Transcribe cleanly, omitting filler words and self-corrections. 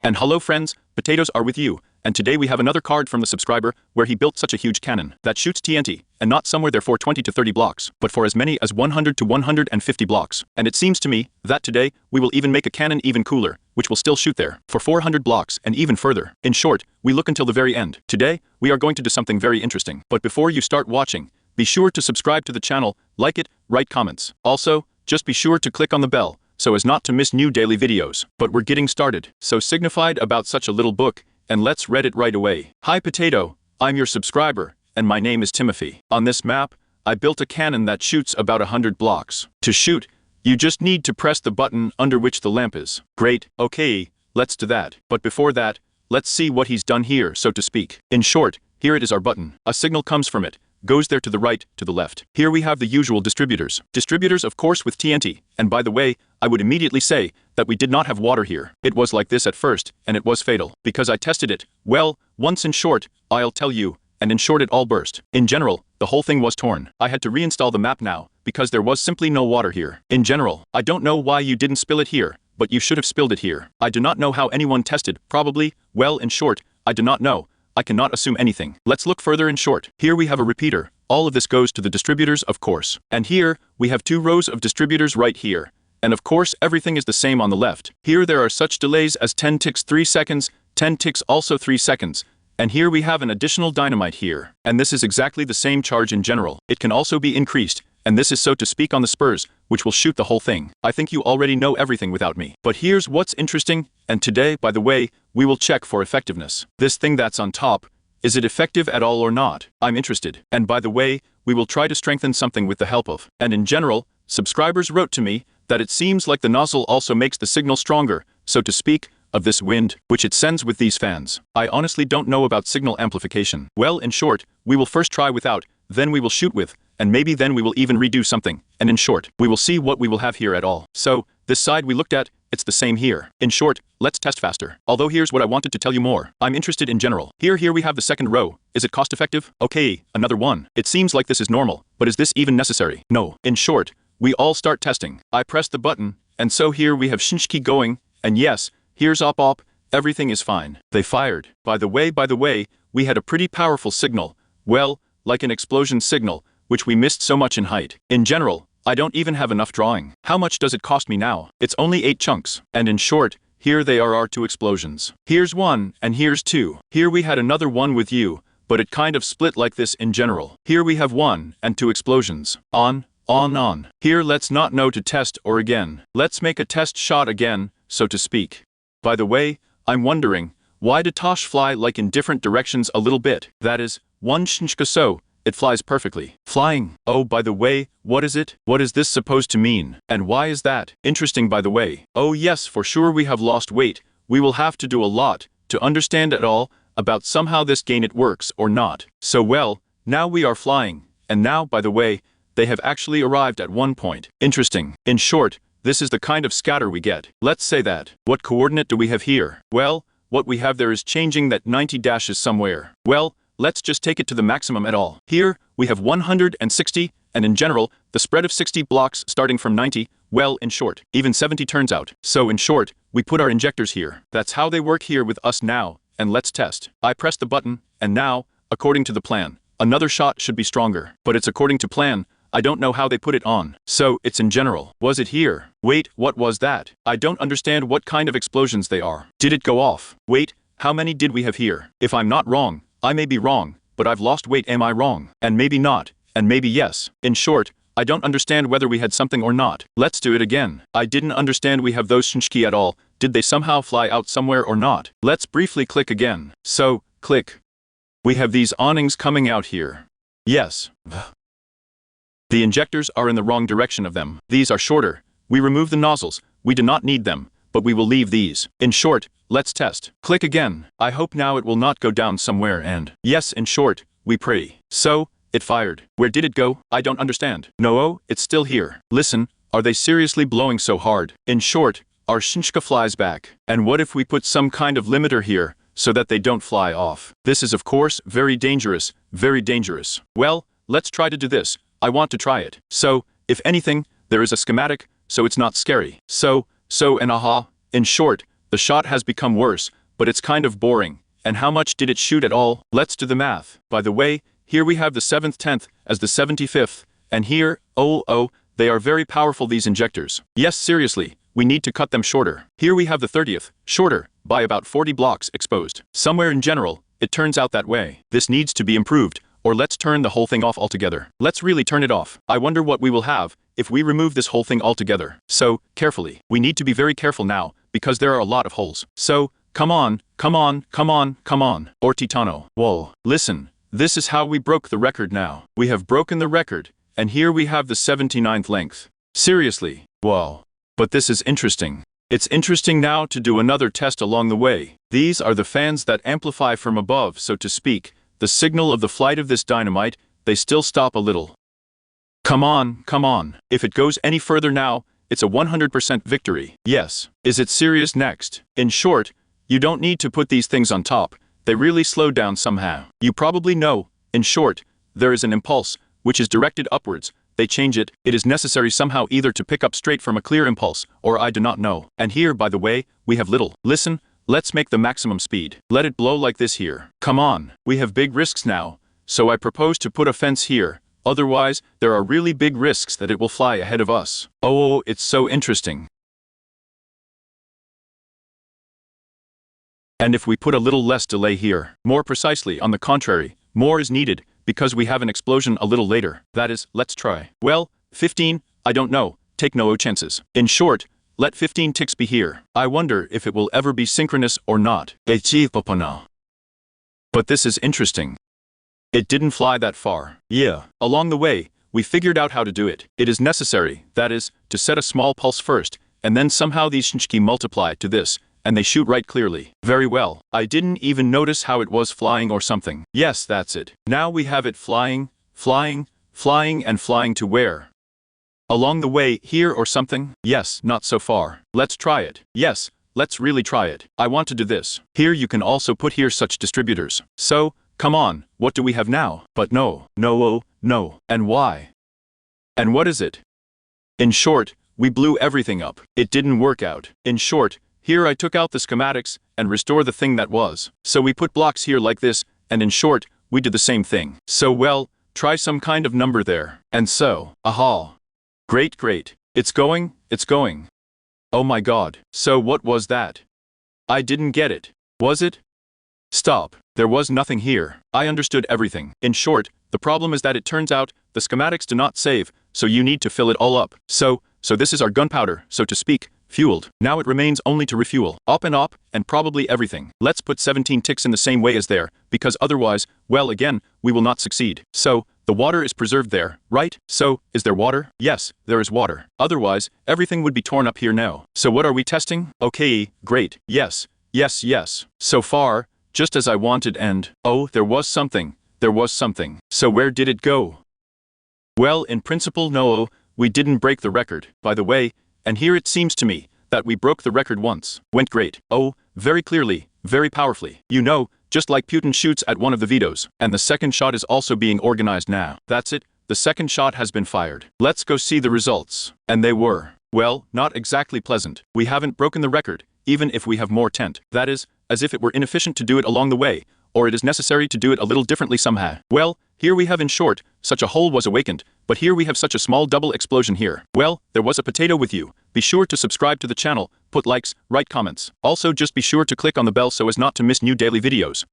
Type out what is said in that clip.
And hello friends, potatoes are with you, and today we have another card from the subscriber where he built such a huge cannon that shoots TNT, and not somewhere there for 20 to 30 blocks, but for as many as 100 to 150 blocks. And it seems to me that today we will even make a cannon even cooler, which will still shoot there for 400 blocks and even further. In short, we look until the very end. Today, we are going to do something very interesting. But before you start watching, be sure to subscribe to the channel, like it, write comments. Also, just be sure to click on the bell, so as not to miss new daily videos. But we're getting started. So signified about such a little book, and let's read it right away. Hi Potato, I'm your subscriber, and my name is Timothy. On this map, I built a cannon that shoots about 100 blocks. To shoot, you just need to press the button under which the lamp is. Great, okay, let's do that. But before that, let's see what he's done here, so to speak. In short, here it is our button. A signal comes from it, goes there to the right, to the left. Here we have the usual distributors. Distributors of course with TNT, and by the way, I would immediately say that we did not have water here. It was like this at first, and it was fatal, because I tested it. Well, once in short, I'll tell you, and in short it all burst. In general, the whole thing was torn. I had to reinstall the map now, because there was simply no water here. In general, I don't know why you didn't spill it here, but you should have spilled it here. I do not know how anyone tested, probably, well in short, I do not know. I cannot assume anything. Let's look further in short. Here we have a repeater. All of this goes to the distributors, of course. And here, we have 2 rows of distributors right here. And of course, everything is the same on the left. Here there are such delays as 10 ticks 3 seconds, 10 ticks also 3 seconds. And here we have an additional dynamite here. And this is exactly the same charge in general. It can also be increased. And this is so to speak on the spurs, which will shoot the whole thing. I think you already know everything without me. But here's what's interesting, and today, by the way, we will check for effectiveness. This thing that's on top, is it effective at all or not? I'm interested. And by the way, we will try to strengthen something with the help of. And in general, subscribers wrote to me that it seems like the nozzle also makes the signal stronger, so to speak, of this wind, which it sends with these fans. I honestly don't know about signal amplification. Well, in short, we will first try without, then we will shoot with, and maybe then we will even redo something, and in short, we will see what we will have here at all. So, this side we looked at, it's the same here. In short, let's test faster. Although here's what I wanted to tell you more. I'm interested in general. Here we have the second row. Is it cost effective? Okay, another one. It seems like this is normal, but is this even necessary? No. In short, we all start testing. I press the button, and so here we have Shinshiki going, and yes, here's op, everything is fine. They fired. By the way, we had a pretty powerful signal. Well, like an explosion signal, which we missed so much in height. In general, I don't even have enough drawing. How much does it cost me now? It's only 8 chunks. And in short, here they are our 2 explosions. Here's 1, and here's 2. Here we had another one with you, but it kind of split like this in general. Here we have 1 and 2 explosions. On. Here let's not know to test or again. Let's make a test shot again, so to speak. By the way, I'm wondering, why did Tosh fly like in different directions a little bit? That is, one Shinshika so, it flies perfectly. Flying. Oh, by the way, what is it? What is this supposed to mean? And why is that? Interesting by the way. Oh yes, for sure we have lost weight. We will have to do a lot to understand at all about somehow this gain it works or not. So well, now we are flying. And now, by the way, they have actually arrived at one point. Interesting. In short, this is the kind of scatter we get. Let's say that. What coordinate do we have here? Well, what we have there is changing that 90 dashes somewhere. Well, let's just take it to the maximum at all. Here, we have 160, and in general, the spread of 60 blocks starting from 90, well, in short, even 70 turns out. So in short, we put our injectors here. That's how they work here with us now, and let's test. I press the button, and now, according to the plan, another shot should be stronger. But it's according to plan, I don't know how they put it on. So, it's in general. Was it here? Wait, what was that? I don't understand what kind of explosions they are. Did it go off? Wait, how many did we have here? If I'm not wrong, I may be wrong, but I've lost weight. Am I wrong? And maybe not, and maybe yes. In short, I don't understand whether we had something or not. Let's do it again. I didn't understand we have those Shinshiki at all. Did they somehow fly out somewhere or not? Let's briefly click again. So, click. We have these awnings coming out here. Yes. The injectors are in the wrong direction of them. These are shorter. We remove the nozzles. We do not need them, but we will leave these. In short, let's test. Click again. I hope now it will not go down somewhere and... Yes, in short, we pray. So, it fired. Where did it go? I don't understand. No, it's still here. Listen, are they seriously blowing so hard? In short, our Shinshika flies back. And what if we put some kind of limiter here, so that they don't fly off? This is of course very dangerous, very dangerous. Well, let's try to do this. I want to try it. So, if anything, there is a schematic, so it's not scary. So, and aha, in short, The shot has become worse, but it's kind of boring. And how much did it shoot at all? Let's do the math. By the way, here we have the 7th 10th as the 75th, and here, oh, they are very powerful, these injectors. Yes, seriously, we need to cut them shorter. Here we have the 30th, shorter, by about 40 blocks exposed. Somewhere in general, it turns out that way. This needs to be improved, or let's turn the whole thing off altogether. Let's really turn it off. I wonder what we will have if we remove this whole thing altogether. So, carefully. We need to be very careful now, because there are a lot of holes. So, come on. Or Titano. Whoa. Listen, this is how we broke the record now. We have broken the record, and here we have the 79th length. Seriously. Whoa. But this is interesting. It's interesting now to do another test along the way. These are the fans that amplify from above, so to speak, the signal of the flight of this dynamite. They still stop a little. Come on. If it goes any further now, it's a 100% victory. Yes. Is it serious next? In short, you don't need to put these things on top. They really slow down somehow. You probably know, in short, there is an impulse, which is directed upwards. They change it. It is necessary somehow either to pick up straight from a clear impulse, or I do not know. And here, by the way, we have little. Listen, let's make the maximum speed. Let it blow like this here. Come on. We have big risks now, so I propose to put a fence here. Otherwise, there are really big risks that it will fly ahead of us. Oh, it's so interesting. And if we put a little less delay here, more precisely, on the contrary, more is needed, because we have an explosion a little later. That is, let's try. Well, 15, I don't know, take no chances. In short, let 15 ticks be here. I wonder if it will ever be synchronous or not. But this is interesting. It didn't fly that far. Yeah. Along the way, we figured out how to do it. It is necessary, that is, to set a small pulse first, and then somehow these shinchki multiply to this, and they shoot right clearly. Very well. I didn't even notice how it was flying or something. Yes, that's it. Now we have it flying, and flying to where? Along the way, here or something? Yes, not so far. Let's try it. Yes, let's really try it. I want to do this. Here you can also put here such distributors. So, come on, what do we have now? But no. And why? And what is it? In short, we blew everything up. It didn't work out. In short, here I took out the schematics and restore the thing that was. So we put blocks here like this, and in short, we did the same thing. So well, try some kind of number there. And so, aha. Great. It's going. Oh my god. So what was that? I didn't get it. Was it? Stop. There was nothing here. I understood everything. In short, the problem is that it turns out the schematics do not save, so you need to fill it all up. So this is our gunpowder, so to speak, fueled. Now it remains only to refuel. Up, and probably everything. Let's put 17 ticks in the same way as there, because otherwise, well again, we will not succeed. So, the water is preserved there, right? So, is there water? Yes, there is water. Otherwise, everything would be torn up here now. So what are we testing? Okay, great. Yes. So far, just as I wanted, and oh, there was something. So where did it go? Well, in principle, no, we didn't break the record, by the way, and here it seems to me that we broke the record once. Went great. Oh, very clearly, very powerfully. You know, just like Putin shoots at one of the vetoes. And the second shot is also being organized now. That's it, the second shot has been fired. Let's go see the results. And they were, well, not exactly pleasant. We haven't broken the record, even if we have more tent. That is, as if it were inefficient to do it along the way, or it is necessary to do it a little differently somehow. Well, here we have in short, such a hole was awakened, but here we have such a small double explosion here. Well, there was a potato with you. Be sure to subscribe to the channel, put likes, write comments. Also just be sure to click on the bell so as not to miss new daily videos.